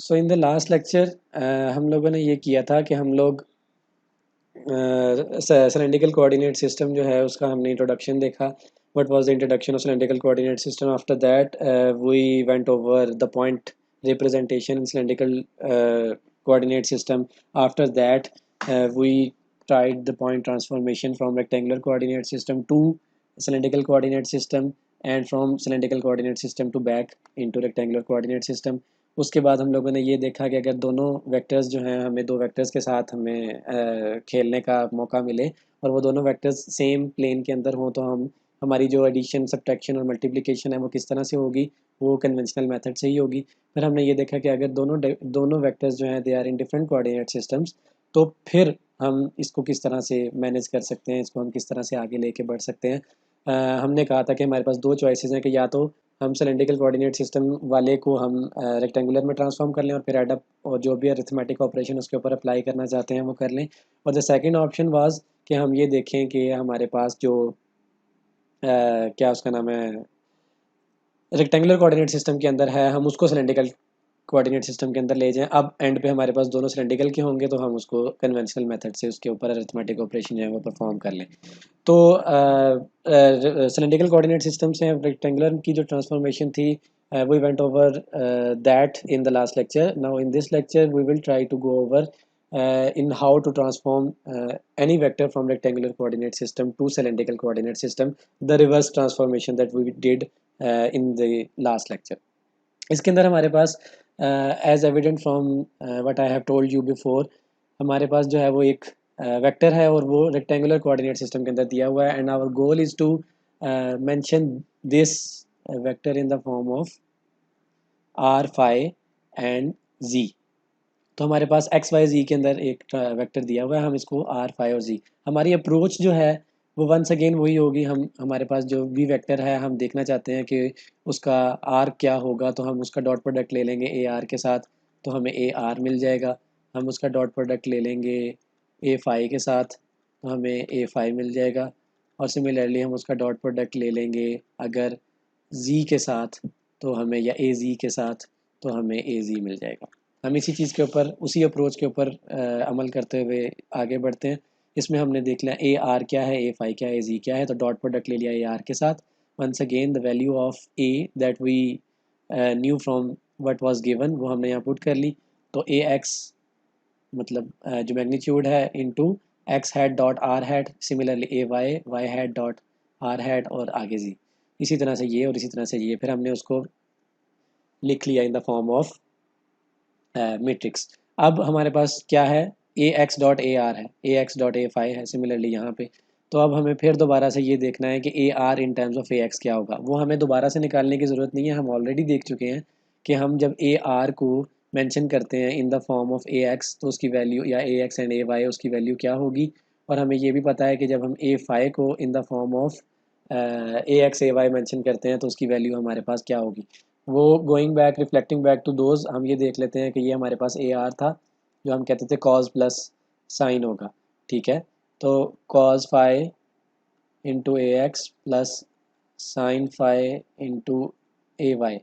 So in the last lecture हम लोगों ने ये किया था कि हम लोग सिलेंड्रिकल कोऑर्डिनेट सिस्टम जो है उसका हमने इंट्रोडक्शन देखा. What was the introduction of cylindrical coordinate system. After that we went over the point representation in cylindrical coordinate system. After that we tried the point transformation from rectangular coordinate system to cylindrical coordinate system and from cylindrical coordinate system to back into rectangular coordinate system. उसके बाद हम लोगों ने ये देखा कि अगर दोनों वेक्टर्स जो हैं हमें दो वेक्टर्स के साथ हमें खेलने का मौका मिले और वो दोनों वेक्टर्स सेम प्लेन के अंदर हों तो हम हमारी जो एडिशन सब्ट्रैक्शन और मल्टीप्लिकेशन है वो किस तरह से होगी, वो कन्वेंशनल मेथड से ही होगी. फिर हमने ये देखा कि अगर दोनों वेक्टर्स जो हैं they are in different coordinate systems तो फिर हम इसको किस तरह से मैनेज कर सकते हैं, इसको हम किस तरह से आगे लेके बढ़ सकते हैं. हमने कहा था कि हमारे पास दो चॉइसेस हैं कि या तो हम सिलेंड्रिकल कोऑर्डिनेट सिस्टम वाले को हम रेक्टेंगुलर में ट्रांसफॉर्म कर लें और फिर एड अप और जो भी अरिथमेटिक ऑपरेशन उसके ऊपर अप्लाई करना चाहते हैं वो कर लें. और द सेकंड ऑप्शन वाज कि हम ये देखें कि हमारे पास जो क्या उसका नाम है रेक्टेंगुलर कोऑर्डिनेट सिस्टम के अंदर है हम उसको सिलेंड्रिकल कोऑर्डिनेट सिस्टम के अंदर ले जाएं. अब एंड पे हमारे पास दोनों सिलेंड्रिकल के होंगे तो हम उसको कन्वेंशनल मेथड से उसके ऊपर अरिथमेटिक ऑपरेशन जो है वो परफॉर्म कर लें. तो सिलेंड्रिकल कोऑर्डिनेट सिस्टम से रेक्टेंगुलर की जो ट्रांसफॉर्मेशन थी we went over that in the last lecture. Now in this lecture we will try to go over in how to transform any vector from rectangular coordinate system to cylindrical coordinate system, the reverse transformation that we did in the last lecture. इसके अंदर हमारे पास as evident from what I have told you before हमारे पास जो है वो एक वेक्टर है और वो रेक्टेंगुलर कोऑर्डिनेट सिस्टम के अंदर दिया हुआ है and our goal is to mention this vector in the form of R phi and Z. तो हमारे पास एक्स वाई जी के अंदर एक वेक्टर दिया हुआ है, हम इसको आर फाई और जी. हमारी अप्रोच जो है वो वंस अगेन वही होगी. हमारे पास जो भी वेक्टर है हम देखना चाहते हैं कि उसका आर क्या होगा तो हम उसका डॉट प्रोडक्ट ले लेंगे ए आर के साथ तो हमें ए आर मिल जाएगा. हम उसका डॉट प्रोडक्ट ले लेंगे ए फाई के साथ तो हमें ए फाई मिल जाएगा. और सिमिलरली हम उसका डॉट प्रोडक्ट ले लेंगे अगर जी के साथ तो हमें या ए जी के साथ तो हमें ए जी मिल जाएगा. हम इसी चीज़ के ऊपर उसी अप्रोच के ऊपर अमल करते हुए आगे बढ़ते हैं. इसमें हमने देख लिया ए आर क्या है, ए फाई क्या है, ए जी क्या है. तो डॉट प्रोडक्ट ले लिया ए आर के साथ. Once again the value of A that we knew from what was given वो हमने यहाँ पुट कर ली. तो ए एक्स मतलब जो मैग्नीट्यूड है into X hat dot R hat, similarly A Y Y hat dot R hat और आगे जी. इसी तरह से ये और इसी तरह से ये फिर हमने उसको लिख लिया इन द फॉर्म ऑफ मैट्रिक्स. अब हमारे पास क्या है ए एक्स डॉट ए आर है, ए एक्स डॉट ए फाई है सिमिलरली यहाँ पे. तो अब हमें फिर दोबारा से ये देखना है कि A R in terms of A X क्या होगा. वो हमें दोबारा से निकालने की ज़रूरत नहीं है, हम ऑलरेडी देख चुके हैं कि हम जब ए आर को मेंशन करते हैं इन the form of A x तो उसकी वैल्यू या ए एक्स एंड ए वाई उसकी वैल्यू क्या होगी. और हमें ये भी पता है कि जब हम ए फाई को in the form of A X A Y mention करते हैं तो उसकी वैल्यू हमारे पास क्या होगी. वो going back reflecting back to those हम ये देख लेते हैं कि ये हमारे पास ए आर था जो हम कहते थे कॉज प्लस साइन होगा. ठीक है, तो cos phi into A X plus sine phi into A Y.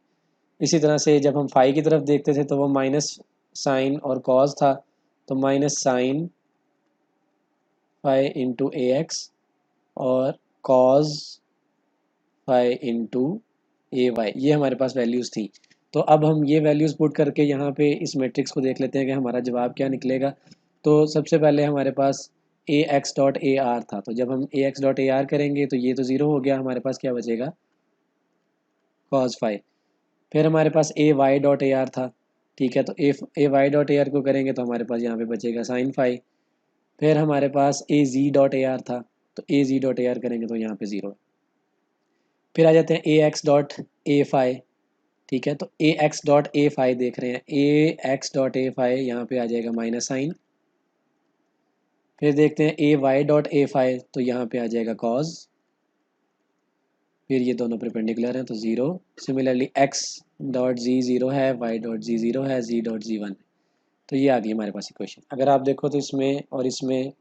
इसी तरह से जब हम फाई की तरफ देखते थे तो वो माइनस साइन और कॉज था तो minus sign phi into A x और cause phi into A Y. ये हमारे पास वैल्यूज़ थी. तो अब हम ये वैल्यूज़ पुट करके यहाँ पे इस मैट्रिक्स को देख लेते हैं कि हमारा जवाब क्या निकलेगा. तो सबसे पहले हमारे पास ए एक्स डॉट ए आर था. तो जब हम ए एक्स डॉट ए आर करेंगे तो ये तो ज़ीरो हो गया, हमारे पास क्या बचेगा कॉज फाई. फिर हमारे पास A Y dot A R था. ठीक है, तो A Y dot A R को करेंगे तो हमारे पास यहाँ पे बचेगा साइन फाई. फिर हमारे पास ए जी डॉट ए आर था. तो ए जी डॉट ए आर करेंगे तो यहाँ पे ज़ीरो. फिर आ जाते हैं ए एक्स डॉट ए फाई. ठीक है, तो A x dot A phi देख रहे हैं, ए एक्स डॉट ए फाई यहाँ पे आ जाएगा माइनस साइन. फिर देखते हैं ए वाई डॉट ए फाई तो यहाँ पे आ जाएगा कॉज. फिर ये दोनों परपेंडिकुलर हैं तो zero. Similarly x dot G zero है, वाई डॉट जी ज़ीरो है, जी डॉट जी वन. तो ये आ गई हमारे पास इक्वेशन. अगर आप देखो तो इसमें और इसमें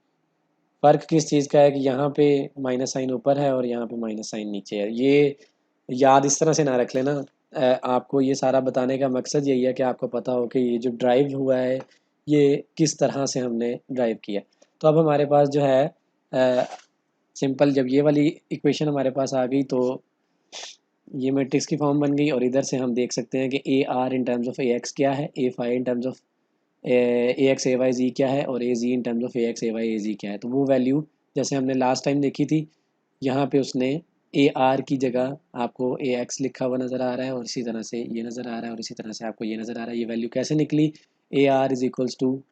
फ़र्क किस चीज़ का है कि यहाँ पे माइनस साइन ऊपर है और यहाँ पे माइनस साइन नीचे है. ये याद इस तरह से ना रख लेना. आपको ये सारा बताने का मकसद यही है कि आपको पता हो कि ये जो ड्राइव हुआ है ये किस तरह से हमने ड्राइव किया। तो अब हमारे पास जो है सिंपल, जब ये वाली इक्वेशन हमारे पास आ गई तो ये मैट्रिक्स की फॉर्म बन गई, और इधर से हम देख सकते हैं कि A R in terms of A X क्या है, A phi in terms of A X A Y Z क्या है, और A Z in terms of A X A Y A Z क्या है। तो वो वैल्यू जैसे हमने लास्ट टाइम देखी थी, यहाँ पे उसने ए आर की जगह आपको ए एक्स लिखा हुआ नज़र आ रहा है, और इसी तरह से ये नज़र आ रहा है, और इसी तरह से आपको ये नज़र आ रहा है। ये वैल्यू कैसे निकली, A R is equals to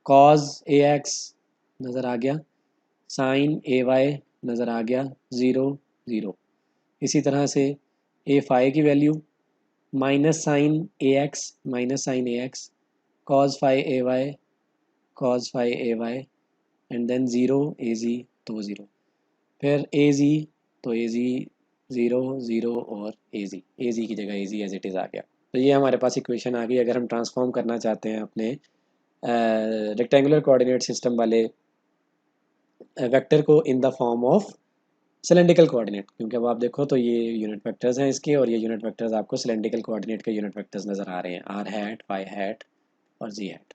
cos A X नज़र आ गया, साइन ए वाई नज़र आ गया, ज़ीरो ज़ीरो। इसी तरह से ए फाई की value minus sine A X cos phi A Y and then zero A Z, तो ज़ीरो। फिर ए जी, तो ए जी ज़ीरो ज़ीरो, और ए जी की जगह ए जी एज इट इज़ आ गया। तो ये हमारे पास इक्वेशन आ गई। अगर हम ट्रांसफॉर्म करना चाहते हैं अपने रेक्टेंगुलर कोऑर्डिनेट सिस्टम वाले वेक्टर को in the form of cylindrical coordinate, क्योंकि अब आप देखो तो ये यूनिट वेक्टर्स हैं इसके, और ये यूनिट वेक्टर्स आपको सिलेंड्रिकल कोऑर्डिनेट के यूनिट वेक्टर्स नज़र आ रहे हैं, आर हैट, फाई हैट और जी हैट।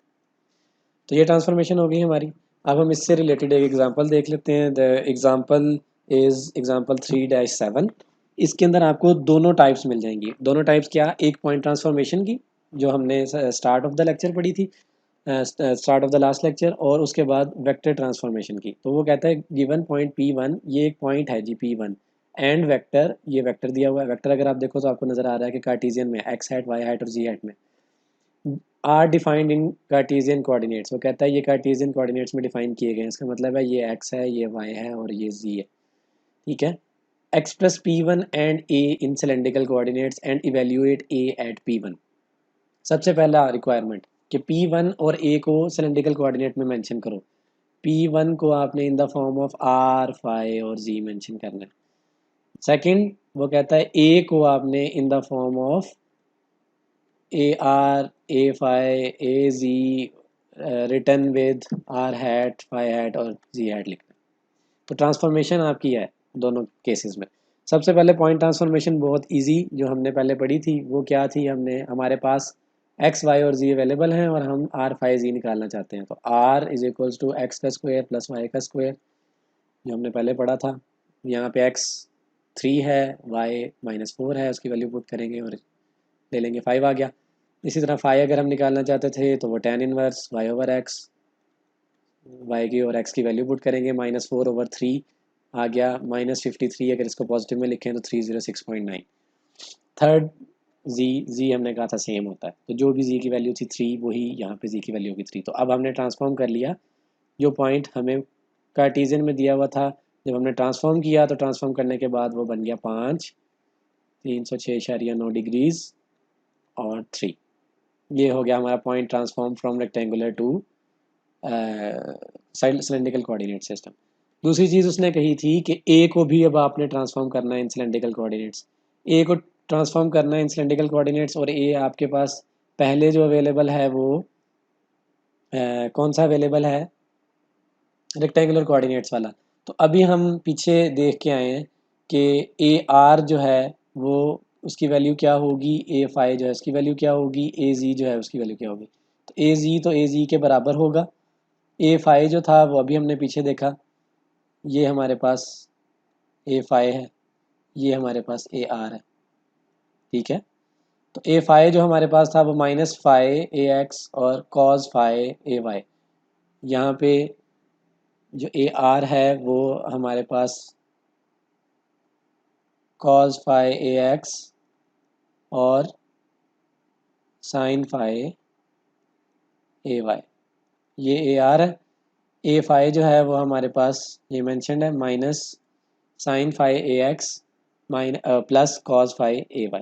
तो ये ट्रांसफॉर्मेशन हो गई हमारी। अब हम इससे रिलेटेड एक एग्जांपल देख लेते हैं। The example is example 3-7। इसके अंदर आपको दोनों टाइप्स मिल जाएंगी। दोनों टाइप्स क्या, एक पॉइंट ट्रांसफॉर्मेशन की जो हमने स्टार्ट ऑफ द लेक्चर पढ़ी थी, start of the last lecture, और उसके बाद वेक्टर ट्रांसफॉर्मेशन की। तो वो कहता है गिवन पॉइंट P1, ये एक पॉइंट है जी P1, एंड वेक्टर, ये वेक्टर दिया हुआ है। वेक्टर अगर आप देखो तो आपको नज़र आ रहा है कि कार्टेशियन में एक्स हैट, वाई हैट और जी हैट में are defined in Cartesian coordinates. वो कहता है ये कार्टेशियन कोऑर्डिनेट्स में डिफाइन किए गए हैं। इसका मतलब है ये एक्स है, ये वाई है और ये जी है, ठीक है। Express P1 and A in cylindrical coordinates and evaluate A at P1। सबसे पहला रिक्वायरमेंट कि P1 और A को सिलेंड्रिकल कोऑर्डिनेट में मेंशन करो। P1 को आपने in the form of R, phi और Z मेंशन करना है। सेकंड, वो कहता है A को आपने in the form of AR, A phi, A Z return with R hat, phi hat और Z हैट लिखना। तो ट्रांसफॉर्मेशन आपकी है दोनों केसेस में। सबसे पहले पॉइंट ट्रांसफॉर्मेशन बहुत इजी जो हमने पहले पढ़ी थी, वो क्या थी, हमारे पास एक्स, वाई और जी अवेलेबल हैं, और हम आर, फाई, जी निकालना चाहते हैं। तो R is equals to X का स्क्वायर प्लस वाई का स्क्वायर, जो हमने पहले पढ़ा था। यहाँ पे एक्स 3 है, वाई -4 है, उसकी वैल्यू पुट करेंगे और ले लेंगे 5 आ गया। इसी तरह फाई अगर हम निकालना चाहते थे तो वो tan inverse Y over X, Y की और एक्स की वैल्यू पुट करेंगे, -4/3 आ गया, -53 अगर इसको पॉजिटिव में लिखें तो 306.9। थर्ड जी हमने कहा था सेम होता है, तो जो भी जी की वैल्यू थी 3 वही यहाँ पे जी की वैल्यू होगी 3। तो अब हमने ट्रांसफॉर्म कर लिया जो पॉइंट हमें कार्टेशियन में दिया हुआ था। जब हमने ट्रांसफॉर्म किया तो ट्रांसफॉर्म करने के बाद वो बन गया 5, 306.9 डिग्रीज और 3। ये हो गया हमारा point transform from rectangular to cylindrical coordinate system. दूसरी चीज़ उसने कही थी कि ए को भी अब आपने ट्रांसफॉर्म करना है इन सिलेंड्रिकल कोऑर्डिनेट्स। ए को ट्रांसफॉर्म करना है इन सिलेंड्रिकल कोऑर्डिनेट्स, और ए आपके पास पहले जो अवेलेबल है वो कौन सा अवेलेबल है, रेक्टेंगुलर कोऑर्डिनेट्स वाला। तो अभी हम पीछे देख के आए हैं कि ए आर जो है वो उसकी वैल्यू क्या होगी, ए फाई जो है उसकी वैल्यू क्या होगी, ए जी जो है उसकी वैल्यू क्या होगी। तो ए जी के बराबर होगा। ए फाई जो था वो अभी हमने पीछे देखा, ये हमारे पास ए फाई है, ये हमारे पास ए आर है, ठीक है। तो ए फाई जो हमारे पास था वो -फाई ए एक्स और कॉज फाई ए वाई। यहाँ पे जो ए आर है वो हमारे पास कॉज फाई ए एक्स और साइन फाई ए वाई, ये ए आर है। ए फाई जो है वो हमारे पास ये मेंशन्ड है -sin phi A X plus cos phi A Y.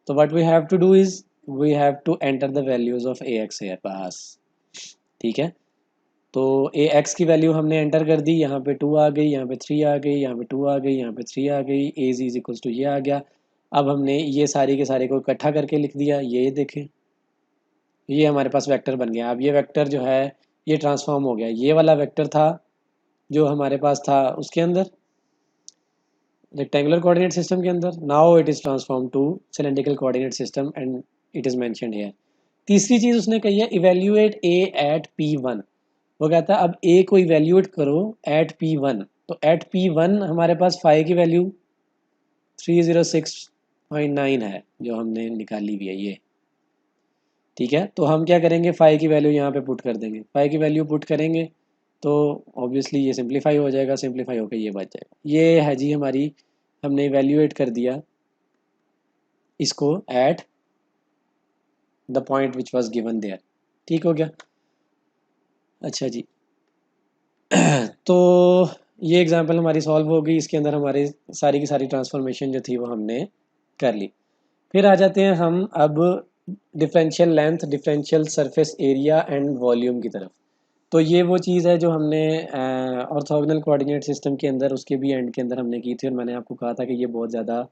तो what we have to do is we have to enter the values of A X here पास, ठीक है। तो ए एक्स की वैल्यू हमने एंटर कर दी, यहाँ पे 2 आ गई, यहाँ पे 3 आ गई, यहाँ पे 2 आ गई, यहाँ पे 3 आ गई, ए जी इज इक्वल्स टू ये आ गया। अब हमने ये सारी के सारे को इकट्ठा करके लिख दिया, ये देखें ये हमारे पास वेक्टर बन गया। अब ये वेक्टर जो है ये ट्रांसफॉर्म हो गया, ये वाला वेक्टर था जो हमारे पास था उसके अंदर, रेक्टेंगुलर कोऑर्डिनेट सिस्टम के अंदर, now it is transform to cylindrical coordinate system and it is mentioned here. तीसरी चीज़ उसने कही है इवेल्यूएट ए एट P1। वो कहता है अब ए को इवेल्यूएट करो एट P1। तो एट P1 हमारे पास फाई की वैल्यू 306.9 है जो हमने निकाली हुई है ये, ठीक है। तो हम क्या करेंगे, फाई की वैल्यू यहाँ पे पुट कर देंगे, फाई की वैल्यू पुट करेंगे तो ऑब्वियसली ये सिंप्लीफाई हो जाएगा, सिंप्लीफाई होकर ये बच जाएगा। ये है जी हमारी, हमने इवेल्यूएट कर दिया इसको at the point which was given there, ठीक हो गया। अच्छा जी तो ये एग्जांपल हमारी सॉल्व हो गई, इसके अंदर हमारी सारी की सारी ट्रांसफॉर्मेशन जो थी वो हमने कर ली। फिर आ जाते हैं हम अब differential length, differential surface area and volume की तरफ। तो ये वो चीज़ है जो हमने ऑर्थोगोनल कोऑर्डिनेट सिस्टम के अंदर उसके भी एंड के अंदर हमने की थी, और मैंने आपको कहा था कि ये बहुत ज़्यादा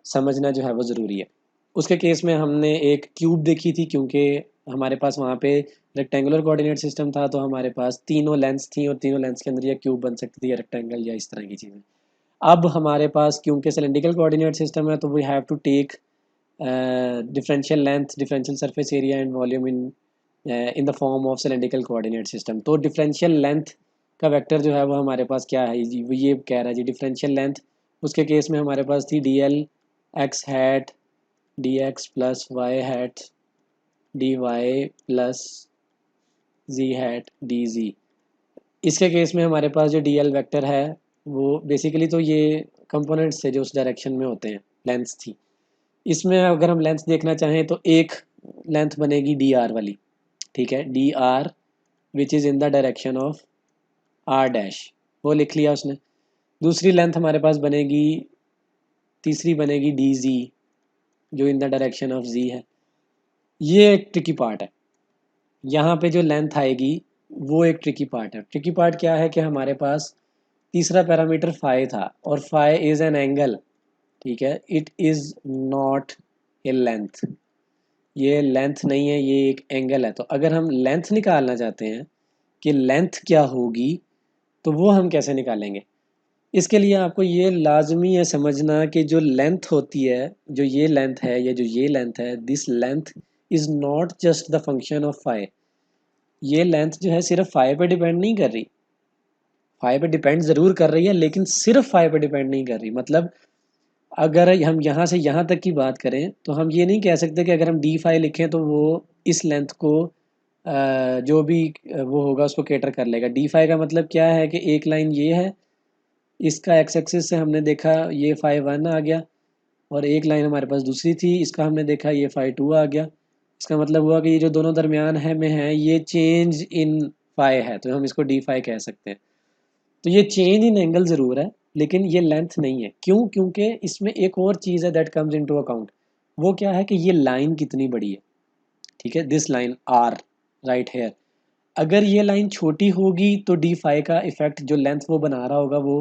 समझना जो है वो ज़रूरी है। उसके केस में हमने एक क्यूब देखी थी, क्योंकि हमारे पास वहाँ पे रेक्टेंगुलर कोऑर्डिनेट सिस्टम था, तो हमारे पास तीनों लेंथ्स थी और तीनों लेंथ्स के अंदर ये क्यूब बन सकती थी या रेक्टेंगल या इस तरह की चीज़ें। अब हमारे पास क्योंकि सिलेंड्रिकल कोऑर्डिनेट सिस्टम है तो we have to take differential length, differential surface area and volume in the form of cylindrical coordinate system. तो डिफरेंशियल लेंथ का वेक्टर जो है वो हमारे पास क्या है जी, वो ये कह रहा है जी डिफरेंशियल लेंथ। उसके केस में हमारे पास थी D L X hat D X plus Y hat D Y plus Z hat D Z. इसके केस में हमारे पास जो डी एल वैक्टर है वो बेसिकली तो ये कंपोनेंट्स थे जो उस डायरेक्शन में होते हैं, लेंथ्स थी। इसमें अगर हम लेंथ देखना चाहें तो एक लेंथ बनेगी डी आर वाली, ठीक है, D R which is in the direction of R dash, वो लिख लिया उसने। दूसरी लेंथ हमारे पास बनेगी, तीसरी बनेगी डी जी जो इन द डायरेक्शन ऑफ जी है। ये एक ट्रिकी पार्ट है, यहाँ पे जो लेंथ आएगी वो एक ट्रिकी पार्ट है। ट्रिकी पार्ट क्या है कि हमारे पास तीसरा पैरामीटर फाई था और फाई इज़ एन एंगल, ठीक है, it is not a length, ये लेंथ नहीं है, ये एक एंगल है। तो अगर हम लेंथ निकालना चाहते हैं कि लेंथ क्या होगी तो वो हम कैसे निकालेंगे, इसके लिए आपको ये लाजमी है समझना कि जो लेंथ होती है, जो ये लेंथ है या जो ये लेंथ है, this length is not just the function of phi. ये लेंथ जो है सिर्फ फाई पे डिपेंड नहीं कर रही, फाई पे डिपेंड ज़रूर कर रही है लेकिन सिर्फ फाई पे डिपेंड नहीं कर रही। मतलब अगर हम यहाँ से यहाँ तक की बात करें तो हम ये नहीं कह सकते कि अगर हम डी फाई लिखें तो वो इस लेंथ को जो भी वो होगा उसको केटर कर लेगा। डी फाई का मतलब क्या है कि एक लाइन ये है, इसका एक्स एक्सिस से हमने देखा ये फाई वन आ गया, और एक लाइन हमारे पास दूसरी थी, इसका हमने देखा ये फाई टू आ गया। इसका मतलब हुआ कि ये जो दोनों दरमियान है में है ये चेंज इन फाई है, तो हम इसको डी फाई कह सकते हैं। तो ये चेंज इन एंगल ज़रूर है लेकिन ये लेंथ नहीं है। क्यों? क्योंकि इसमें एक और चीज़ है दैट कम्स इनटू अकाउंट। वो क्या है कि ये लाइन कितनी बड़ी है, ठीक है, this line R right here. अगर ये लाइन छोटी होगी तो डी फाई का इफेक्ट जो लेंथ वो बना रहा होगा वो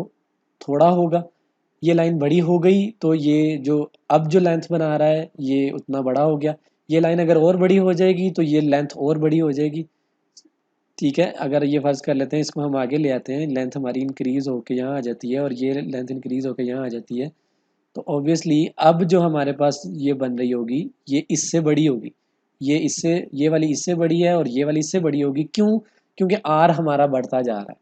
थोड़ा होगा। ये लाइन बड़ी हो गई तो ये जो अब जो लेंथ बना रहा है ये उतना बड़ा हो गया। ये लाइन अगर और बड़ी हो जाएगी तो ये लेंथ और बड़ी हो जाएगी, ठीक है। अगर ये फर्ज कर लेते हैं, इसको हम आगे ले आते हैं, लेंथ हमारी इंक्रीज़ होकर यहाँ आ जाती है और ये लेंथ इंक्रीज़ होकर यहाँ आ जाती है। तो ऑब्वियसली अब जो हमारे पास ये बन रही होगी ये इससे बड़ी होगी, ये इससे, ये वाली इससे बड़ी है और ये वाली इससे बड़ी होगी। क्यों? क्योंकि आर हमारा बढ़ता जा रहा है।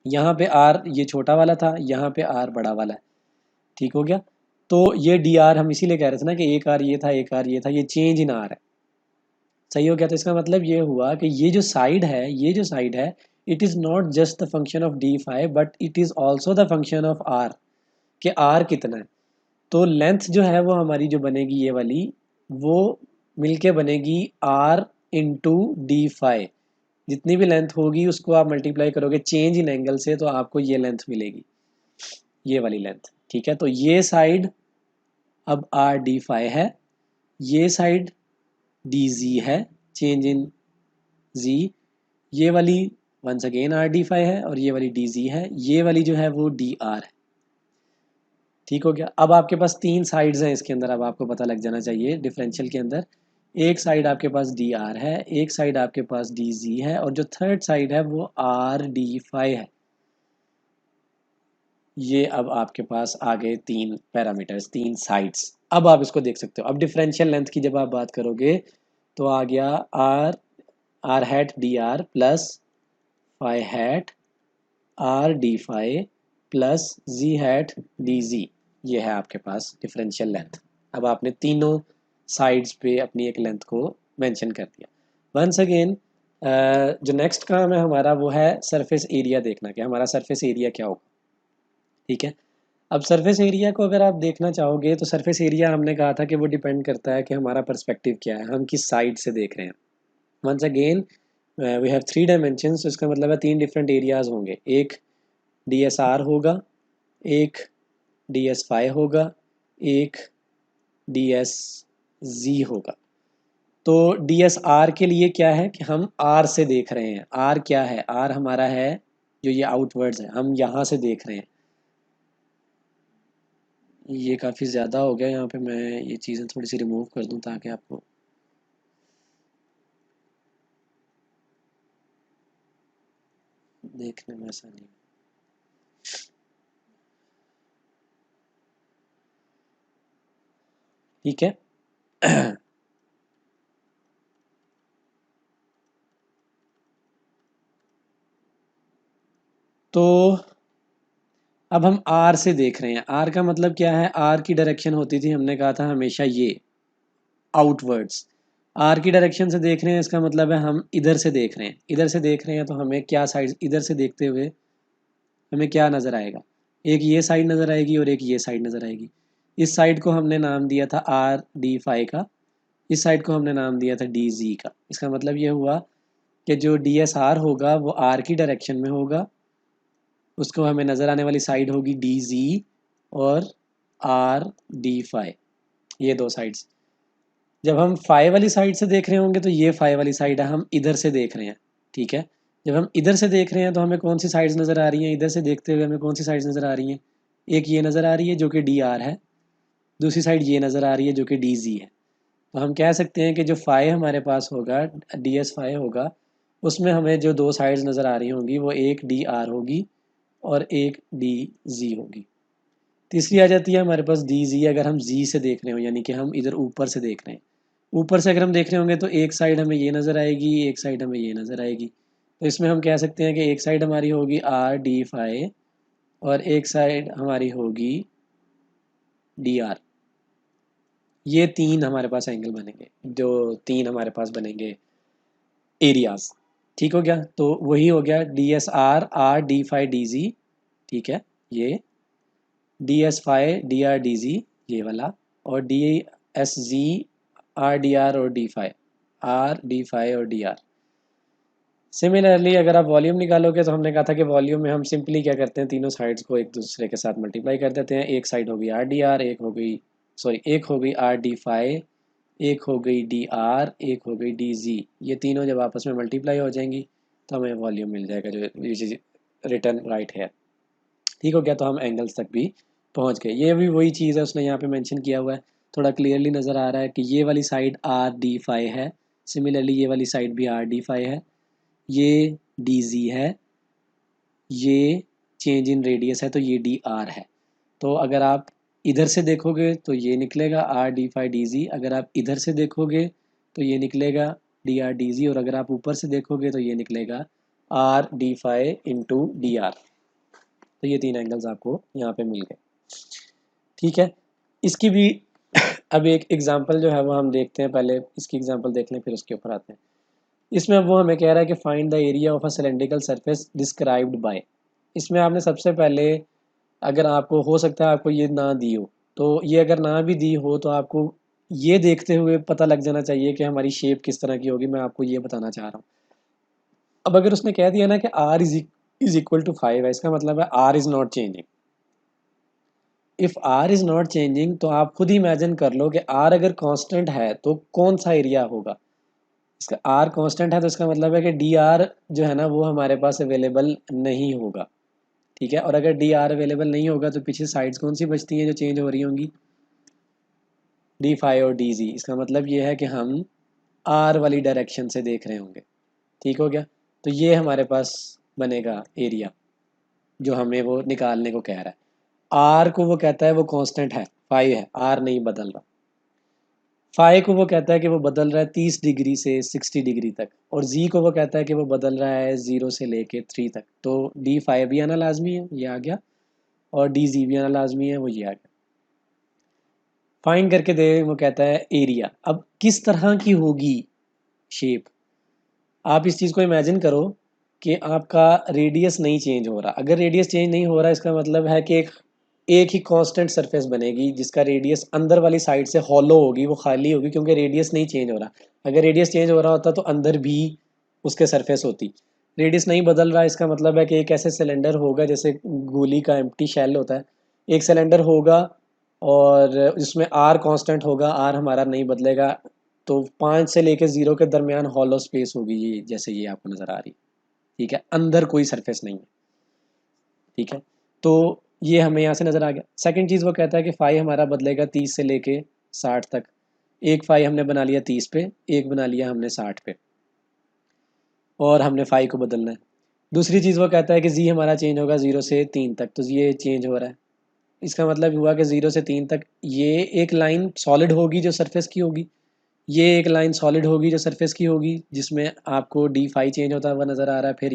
यहाँ पे आर ये छोटा वाला था, यहाँ पे आर बड़ा वाला है, ठीक हो गया। तो ये डी आर हम इसीलिए कह रहे थे ना कि एक आर ये था, एक आर ये था, ये चेंज इन आर है, सही हो गया। तो इसका मतलब ये हुआ कि ये जो साइड है, ये जो साइड है, it is not just the function of D phi but it is also the function of R, कि आर कितना है। तो लेंथ जो है वो हमारी जो बनेगी ये वाली, वो मिलके बनेगी आर इंटू डी फाई। जितनी भी लेंथ होगी उसको आप मल्टीप्लाई करोगे चेंज इन एंगल से तो आपको ये लेंथ मिलेगी, ये वाली लेंथ, ठीक है। तो ये साइड अब आर डी फाई है, ये साइड डी जी है, चेंज इन जी, ये वाली once again R D phi है और ये वाली डी जी है, ये वाली जो है वो डी आर है, ठीक हो गया। अब आपके पास तीन साइड्स हैं इसके अंदर, अब आपको पता लग जाना चाहिए डिफरेंशियल के अंदर। एक साइड आपके पास डी आर है, एक साइड आपके पास डी जी है और जो थर्ड साइड है वो आर डी फाई है। ये अब आपके पास आ गए तीन पैरामीटर्स, तीन साइड्स। अब आप इसको देख सकते हो। अब डिफरेंशियल लेंथ की जब आप बात करोगे तो आ गया R hat D R plus phi hat R D phi plus Z hat D Z. ये है आपके पास डिफरेंशियल लेंथ। अब आपने तीनों साइड्स पे अपनी एक लेंथ को मेंशन कर दिया। वंस अगेन जो नेक्स्ट काम है हमारा वो है सरफेस एरिया देखना, कि हमारा सरफेस एरिया क्या होगा। ठीक है, अब सरफेस एरिया को अगर आप देखना चाहोगे तो सरफेस एरिया हमने कहा था कि वो डिपेंड करता है कि हमारा पर्सपेक्टिव क्या है, हम किस साइड से देख रहे हैं। Once again we have three dimensions, तो इसका मतलब है तीन डिफरेंट एरियाज होंगे। एक डी एस आर होगा, एक डी एस फाई होगा, एक डी एस जी होगा। तो डी एस आर के लिए क्या है कि हम आर से देख रहे हैं। आर क्या है? आर हमारा है जो ये आउटवर्ड्स है, हम यहाँ से देख रहे हैं। ये काफ़ी ज़्यादा हो गया, यहाँ पे मैं ये चीज़ें थोड़ी सी रिमूव कर दूँ ताकि आपको देखने में आसानी हो। ठीक है। तो अब हम आर से देख रहे हैं। आर का मतलब क्या है? आर की डायरेक्शन होती थी, हमने कहा था हमेशा ये आउटवर्ड्स। आर की डायरेक्शन से देख रहे हैं, इसका मतलब है हम इधर से देख रहे हैं। इधर से देख रहे हैं तो हमें क्या साइड, इधर से देखते हुए हमें क्या नज़र आएगा? एक ये साइड नज़र आएगी और एक ये साइड नज़र आएगी। इस साइड को हमने नाम दिया था आर डी फाई का, इस साइड को हमने नाम दिया था डी जी का। इसका मतलब ये हुआ कि जो डी एस आर होगा वो आर की डायरेक्शन में होगा, उसको हमें नज़र आने वाली साइड होगी डी जी और आर डी फाई, ये दो साइड्स। जब हम फाई वाली साइड से देख रहे होंगे तो ये फाई वाली साइड है, हम इधर से देख रहे हैं। ठीक है, जब हम इधर से देख रहे हैं तो हमें कौन सी साइड्स नज़र आ रही हैं? इधर से देखते हुए हमें कौन सी साइड्स नज़र आ रही हैं? एक ये नज़र आ रही है जो कि डी आर है, दूसरी साइड ये नज़र आ रही है जो कि डी जी है। तो हम कह सकते हैं कि जो फाई हमारे पास होगा, डी एस फाई होगा, उसमें हमें जो दो साइड्स नज़र आ रही होंगी वो एक डी आर होगी और एक डी जी होगी। तीसरी आ जाती है हमारे पास डी जी, अगर हम जी से देख रहे हो, यानी कि हम इधर ऊपर से देख रहे हैं। ऊपर से अगर हम देख रहे होंगे तो एक साइड हमें ये नज़र आएगी, एक साइड हमें ये नज़र आएगी। तो इसमें हम कह सकते हैं कि एक साइड हमारी होगी आर डी फाई और एक साइड हमारी होगी डी आर। ये तीन हमारे पास एंगल बनेंगे, जो तीन हमारे पास बनेंगे एरियाज। ठीक हो गया? तो वही हो गया D S R R D phi D Z. ठीक है, ये D S phi D R D Z, ये वाला, और D S Z R D R और D phi, R D phi और डी आर। सिमिलरली अगर आप वॉल्यूम निकालोगे तो हमने कहा था कि वॉल्यूम में हम सिंपली क्या करते हैं, तीनों साइड्स को एक दूसरे के साथ मल्टीप्लाई कर देते हैं। एक साइड होगी आर डी आर, एक हो गई, सॉरी, एक हो गई आर डी फाई, एक हो गई डी आर, एक हो गई डी जी। ये तीनों जब आपस में मल्टीप्लाई हो जाएंगी तो हमें वॉल्यूम मिल जाएगा, जो विच इज रिटर्न राइट है। ठीक हो गया? तो हम एंगल्स तक भी पहुंच गए। ये भी वही चीज़ है, उसने यहाँ पे मेंशन किया हुआ है, थोड़ा क्लियरली नज़र आ रहा है कि ये वाली साइड आर डी फाई है, सिमिलरली ये वाली साइड भी आर डी फाई है, ये डी जी है, ये चेंज इन रेडियस है तो ये डी आर है। तो अगर आप इधर से देखोगे तो ये निकलेगा R D phi D Z, अगर आप इधर से देखोगे तो ये निकलेगा डी आर डी जी, और अगर आप ऊपर से देखोगे तो ये निकलेगा R D phi into D R. तो ये तीन एंगल्स आपको यहाँ पे मिल गए। ठीक है, इसकी भी अब एक एग्जांपल जो है वो हम देखते हैं। पहले इसकी एग्जांपल देख लें फिर उसके ऊपर आते हैं। इसमें अब वो हमें कह रहा है कि find the area of a cylindrical surface described bye. इसमें आपने सबसे पहले, अगर आपको हो सकता है आपको ये ना दी हो, तो ये अगर ना भी दी हो तो आपको ये देखते हुए पता लग जाना चाहिए कि हमारी शेप किस तरह की होगी। मैं आपको ये बताना चाह रहा हूँ। अब अगर उसने कह दिया ना कि आर इज इक्वल टू 5 है, इसका मतलब है R is not changing. If R is not changing तो आप खुद ही इमेजिन कर लो कि आर अगर कांस्टेंट है तो कौन सा एरिया होगा। इसका आर कांस्टेंट है तो इसका मतलब है कि डी आर जो है ना वो हमारे पास अवेलेबल नहीं होगा। ठीक है, और अगर डी आर अवेलेबल नहीं होगा तो पीछे साइड्स कौन सी बचती हैं जो चेंज हो रही होंगी? डी फाई और डी जी। इसका मतलब ये है कि हम आर वाली डायरेक्शन से देख रहे होंगे। ठीक हो गया? तो ये हमारे पास बनेगा एरिया जो हमें वो निकालने को कह रहा है। आर को वो कहता है वो कांस्टेंट है, 5 है, आर नहीं बदल रहा। फाई को वो कहता है कि वो बदल रहा है 30 डिग्री से 60 डिग्री तक, और जी को वो कहता है कि वो बदल रहा है 0 से लेके 3 तक। तो डी फाई भी आना लाजमी है, ये आ गया, और डी जी भी आना लाजमी है, वो ये आ गया। फाइंड करके दे, वो कहता है एरिया। अब किस तरह की होगी शेप, आप इस चीज़ को इमेजिन करो कि आपका रेडियस नहीं चेंज हो रहा। अगर रेडियस चेंज नहीं हो रहा, इसका मतलब है कि एक ही कांस्टेंट सरफेस बनेगी जिसका रेडियस अंदर वाली साइड से हॉलो होगी, वो खाली होगी, क्योंकि रेडियस नहीं चेंज हो रहा। अगर रेडियस चेंज हो रहा होता तो अंदर भी उसके सरफेस होती। रेडियस नहीं बदल रहा, इसका मतलब है कि एक ऐसे सिलेंडर होगा जैसे गोली का एम्प्टी शेल होता है, एक सिलेंडर होगा और जिसमें आर कांस्टेंट होगा, आर हमारा नहीं बदलेगा। तो 5 से लेकर 0 के दरमियान हॉलो स्पेस होगी, ये जैसे ये आपको नज़र आ रही है। ठीक है, अंदर कोई सरफेस नहीं है। ठीक है, तो ये हमें यहाँ से नज़र आ गया। सेकंड चीज़ वो कहता है कि फाई हमारा बदलेगा 30 से लेके 60 तक। एक फाई हमने बना लिया 30 पे, एक बना लिया हमने 60 पे, और हमने फाई को बदलना है। दूसरी चीज़ वो कहता है कि जी हमारा चेंज होगा 0 से 3 तक, तो ये चेंज हो रहा है। इसका मतलब हुआ कि 0 से 3 तक ये एक लाइन सॉलिड होगी जो सरफेस की होगी, ये एक लाइन सॉलिड होगी जो सरफेस की होगी, जिसमें आपको डी फाई चेंज होता हुआ नज़र आ रहा है। फिर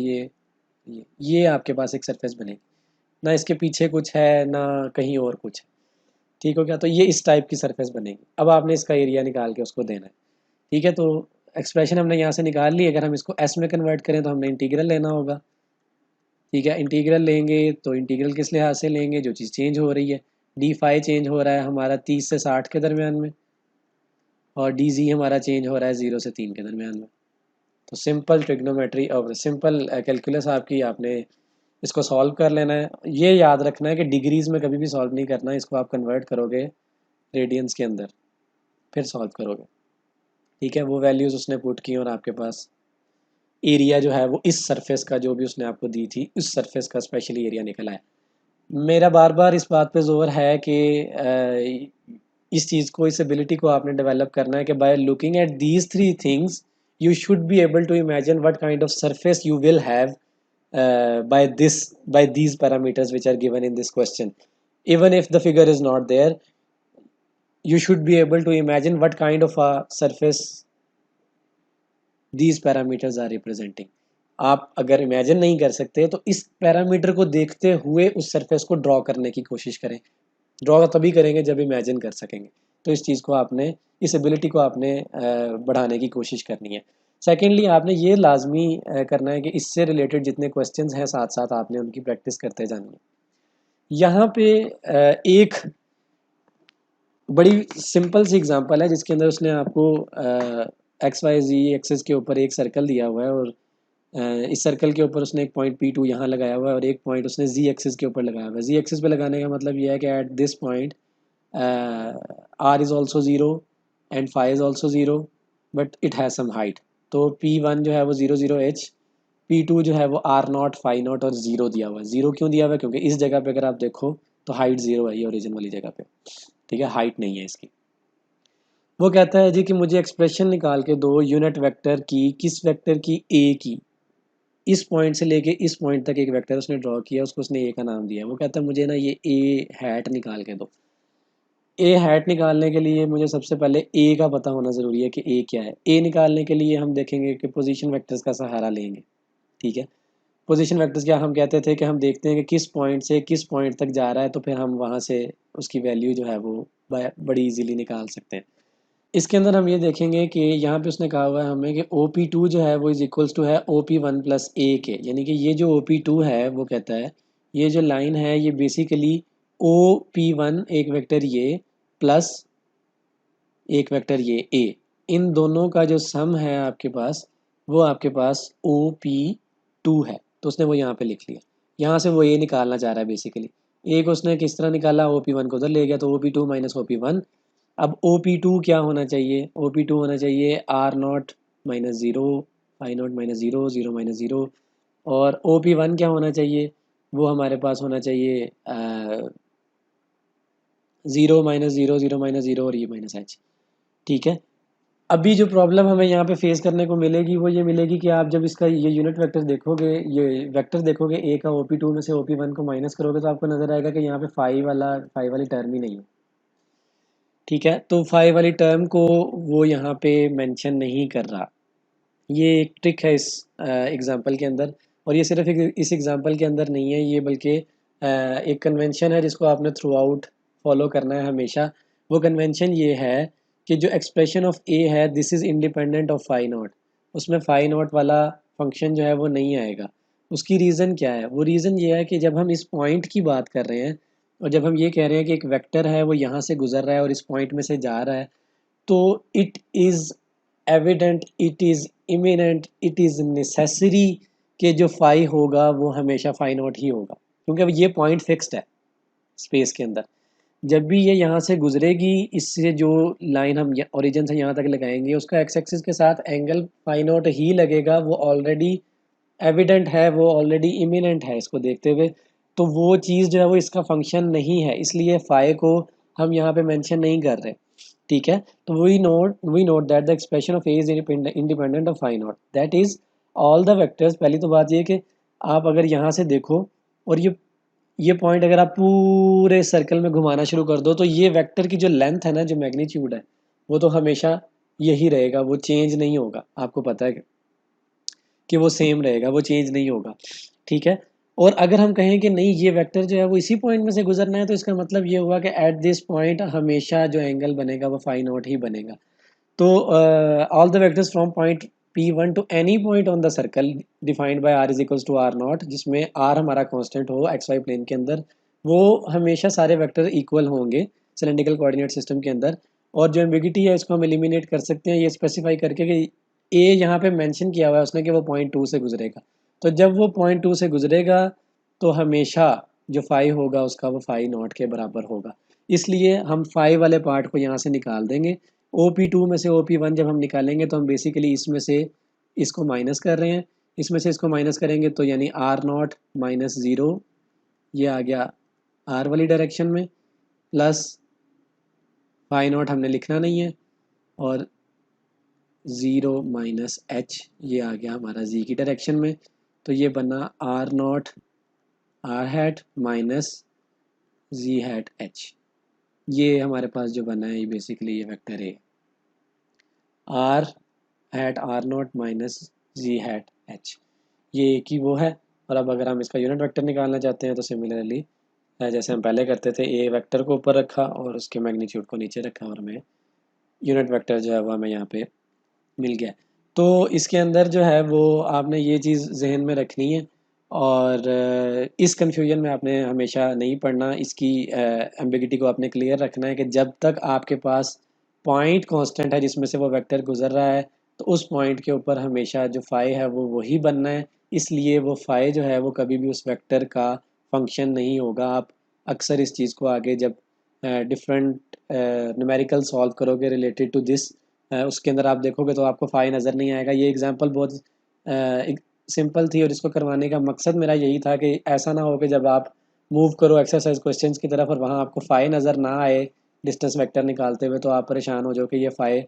ये आपके पास एक सरफेस बनेगी, ना इसके पीछे कुछ है ना कहीं और कुछ है। ठीक हो गया, तो ये इस टाइप की सरफेस बनेगी। अब आपने इसका एरिया निकाल के उसको देना है। ठीक है, तो एक्सप्रेशन हमने यहाँ से निकाल ली। अगर हम इसको एस में कन्वर्ट करें तो हमने इंटीग्रल लेना होगा। ठीक है, इंटीग्रल लेंगे तो इंटीग्रल किस लिहाज से लेंगे, जो चीज़ चेंज हो रही है। डी फाई चेंज हो रहा है हमारा 30 से 60 के दरमियान में, और डी जी हमारा चेंज हो रहा है 0 से 3 के दरमियान में। तो सिंपल ट्रिग्नोमेट्री और सिंपल कैलकुलस आपकी, आपने इसको सॉल्व कर लेना है। ये याद रखना है कि डिग्रीज में कभी भी सॉल्व नहीं करना, इसको आप कन्वर्ट करोगे रेडियंस के अंदर, फिर सॉल्व करोगे। ठीक है, वो वैल्यूज़ उसने पुट की और आपके पास एरिया जो है वो इस सरफेस का, जो भी उसने आपको दी थी उस सरफेस का स्पेशली एरिया निकल आया। मेरा बार बार इस बात पे जोर है कि इस चीज़ को, इस एबिलिटी को आपने डेवलप करना है कि by looking at these three things you should be able to imagine what kind of surface you will have by these parameters which are given in this question. Even if the figure is not there, you should be able to imagine what kind of a surface these parameters are representing. आप अगर imagine नहीं कर सकते तो इस parameter को देखते हुए उस सरफेस को ड्रॉ करने की कोशिश करें। ड्रॉ तभी करेंगे जब इमेजिन कर सकेंगे। तो इस चीज़ को आपने, इस एबिलिटी को आपने बढ़ाने की कोशिश करनी है। सेकेंडली आपने ये लाजमी करना है कि इससे रिलेटेड जितने क्वेश्चंस हैं साथ साथ आपने उनकी प्रैक्टिस करते जानी है। यहाँ पे एक बड़ी सिंपल सी एग्जांपल है जिसके अंदर उसने आपको एक्स वाई जी एक्सेस के ऊपर एक सर्कल दिया हुआ है, और इस सर्कल के ऊपर उसने एक पॉइंट P2 यहाँ लगाया हुआ है और एक पॉइंट उसने जी एक्सिस के ऊपर लगाया हुआ है। जी एक्सिस पे लगाने का मतलब यह है कि at this point r is also 0 and phi is also 0 but it has some height। तो P1 जो है वो 00h, P2 जो है वो r0 phi नॉट और 0 दिया हुआ है। 0 क्यों दिया हुआ है, क्योंकि इस जगह पे अगर आप देखो तो हाइट 0 है, ये ओरिजिन वाली जगह पे। ठीक है, हाइट नहीं है इसकी। वो कहता है जी कि मुझे एक्सप्रेशन निकाल के दो यूनिट वेक्टर की, किस वेक्टर की, ए की। इस पॉइंट से लेके इस पॉइंट तक एक वेक्टर उसने ड्रॉ किया, उसको उसने ए का नाम दिया। वो कहता है मुझे ना ये ए हैट निकाल के दो। ए हैट निकालने के लिए मुझे सबसे पहले ए का पता होना ज़रूरी है कि ए क्या है। ए निकालने के लिए हम देखेंगे कि पोजीशन वेक्टर्स का सहारा लेंगे। ठीक है, पोजीशन वेक्टर्स क्या, हम कहते थे कि हम देखते हैं कि किस पॉइंट से किस पॉइंट तक जा रहा है, तो फिर हम वहाँ से उसकी वैल्यू जो है वो बड़ी इजीली निकाल सकते हैं। इसके अंदर हम ये देखेंगे कि यहाँ पे उसने कहा हुआ है हमें कि OP2 जो है वो इज इक्वल्स टू है OP1 प्लस ए के, यानी कि ये जो OP2 है वो कहता है ये जो लाइन है ये बेसिकली OP1 एक वेक्टर ये प्लस एक वेक्टर ये ए, इन दोनों का जो सम है आपके पास वो आपके पास OP2 है। तो उसने वो यहाँ पे लिख लिया। यहाँ से वो ए निकालना चाह रहा है बेसिकली। ए को उसने किस तरह निकाला, OP1 को उधर ले गया, तो OP2 माइनस OP1। अब OP2 क्या होना चाहिए, OP2 होना चाहिए R0 minus 0, phi naught minus 0, 0 minus 0। और OP1 क्या होना चाहिए, वो हमारे पास होना चाहिए 0 माइनस 0, 0 माइनस 0 और ये माइनस h। ठीक है, अभी जो प्रॉब्लम हमें यहाँ पे फेस करने को मिलेगी वो ये मिलेगी कि आप जब इसका ये यूनिट वेक्टर देखोगे, ये वेक्टर देखोगे ए का OP2 में से OP1 को माइनस करोगे तो आपको नज़र आएगा कि यहाँ पे फाई वाली टर्म ही नहीं है। ठीक है, तो फाई वाली टर्म को वो यहाँ पे मेंशन नहीं कर रहा। ये एक ट्रिक है इस एग्जांपल के अंदर, और ये सिर्फ इस एग्जांपल के अंदर नहीं है, ये बल्कि एक कन्वेंशन है जिसको आपने थ्रू आउट फॉलो करना है हमेशा। वो कन्वेंशन ये है कि जो एक्सप्रेशन ऑफ ए है this is independent of phi naught, उसमें फाई नॉट वाला फंक्शन जो है वो नहीं आएगा। उसकी रीज़न क्या है? वो रीज़न ये है कि जब हम इस पॉइंट की बात कर रहे हैं और जब हम ये कह रहे हैं कि एक वेक्टर है वो यहाँ से गुजर रहा है और इस पॉइंट में से जा रहा है, तो it is evident, it is imminent, it is necessary कि जो फाई होगा वो हमेशा फाई नॉट ही होगा, क्योंकि अब ये पॉइंट फिक्स्ड है स्पेस के अंदर। जब भी ये यहाँ से गुजरेगी, इससे जो लाइन हम ओरिजिन से यहाँ तक लगाएंगे उसका एक्स एक्सिस के साथ एंगल फाई नॉट ही लगेगा। वो ऑलरेडी एविडेंट है, वो ऑलरेडी इमिनेंट है इसको देखते हुए। तो वो चीज़ जो है वो इसका फंक्शन नहीं है, इसलिए फाई को हम यहाँ पे मेंशन नहीं कर रहे। ठीक है, तो we note that the expression of A is independent of phi naught, that is all the vectors. पहली तो बात ये कि आप अगर यहाँ से देखो और ये पॉइंट अगर आप पूरे सर्कल में घुमाना शुरू कर दो तो ये वेक्टर की जो लेंथ है ना, जो मैग्नीट्यूड है, वो तो हमेशा यही रहेगा, वो चेंज नहीं होगा। आपको पता है कि वो सेम रहेगा, वो चेंज नहीं होगा। ठीक है, और अगर हम कहें कि नहीं ये वेक्टर जो है वो इसी पॉइंट में से गुजरना है, तो इसका मतलब ये हुआ कि एट दिस पॉइंट हमेशा जो एंगल बनेगा वो फाई नॉट ही बनेगा। तो all the vectors from point P1 to any point on the circle defined by r is equals to R naught, जिसमें r हमारा कांस्टेंट हो एक्स वाई प्लेन के अंदर, वो हमेशा सारे वेक्टर इक्वल होंगे सिलेंड्रिकल कोऑर्डिनेट सिस्टम के अंदर। और जो एम्बिगिटी है इसको हम एलिमिनेट कर सकते हैं ये स्पेसिफाई करके कि ए यहाँ पे मेंशन किया हुआ है उसने कि वो पॉइंट 2 से गुजरेगा। तो जब वो पॉइंट 2 से गुजरेगा तो हमेशा जो फाई होगा उसका वो फाई नॉट के बराबर होगा। इसलिए हम फाई वाले पार्ट को यहाँ से निकाल देंगे। OP2 में से OP1 जब हम निकालेंगे तो हम बेसिकली इसमें से इसको माइनस कर रहे हैं, इसमें से इसको माइनस करेंगे तो यानी R0 माइनस ज़ीरो, ये आ गया R वाली डायरेक्शन में, प्लस फाई नॉट हमने लिखना नहीं है, और 0 माइनस एच ये आ गया हमारा जी की डायरेक्शन में। तो ये बना R0 R हैट माइनस जी हैट एच। ये हमारे पास जो बना है ये बेसिकली ये वेक्टर है R हैट R0 माइनस जी हैट एच, ये एक ही वो है। और अब अगर हम इसका यूनिट वेक्टर निकालना चाहते हैं तो सिमिलरली जैसे हम पहले करते थे, ए वेक्टर को ऊपर रखा और उसके मैग्नीट्यूड को नीचे रखा और हमें यूनिट वेक्टर जो है वो हमें यहाँ पे मिल गया। तो इसके अंदर जो है वो आपने ये चीज़ जहन में रखनी है, और इस कन्फ्यूजन में आपने हमेशा नहीं पढ़ना। इसकी एम्बिगिटी को आपने क्लियर रखना है कि जब तक आपके पास पॉइंट कांस्टेंट है जिसमें से वो वेक्टर गुजर रहा है, तो उस पॉइंट के ऊपर हमेशा जो फाई है वो वही बनना है। इसलिए वो फाई जो है वो कभी भी उस वेक्टर का फंक्शन नहीं होगा। आप अक्सर इस चीज़ को आगे जब डिफरेंट न्यूमेरिकल सॉल्व करोगे रिलेटेड टू दिस, उसके अंदर आप देखोगे तो आपको फाई नज़र नहीं आएगा। ये एग्जांपल बहुत सिंपल थी और इसको करवाने का मकसद मेरा यही था कि ऐसा ना हो कि जब आप मूव करो एक्सरसाइज क्वेश्चंस की तरफ और वहाँ आपको फाई नज़र ना आए डिस्टेंस वेक्टर निकालते हुए, तो आप परेशान हो जाओ कि ये फाई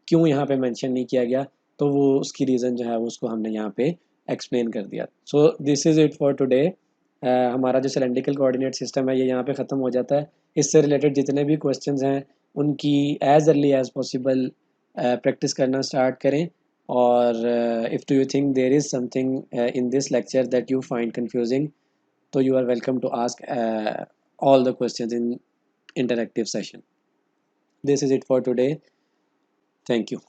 क्यों यहाँ पे मेंशन नहीं किया गया। तो वो उसकी रीज़न जो है वो उसको हमने यहाँ पे एक्सप्लेन कर दिया। So this is it for today. हमारा जो सिलेंड्रिकल कोऑर्डिनेट सिस्टम है ये यहाँ पे ख़त्म हो जाता है। इससे रिलेटेड जितने भी क्वेश्चंस हैं उनकी as early as possible practice करना स्टार्ट करें। और if do you think there is something in this lecture that you find confusing, तो you are welcome to ask all the questions in interactive session. This is it for today. Thank you.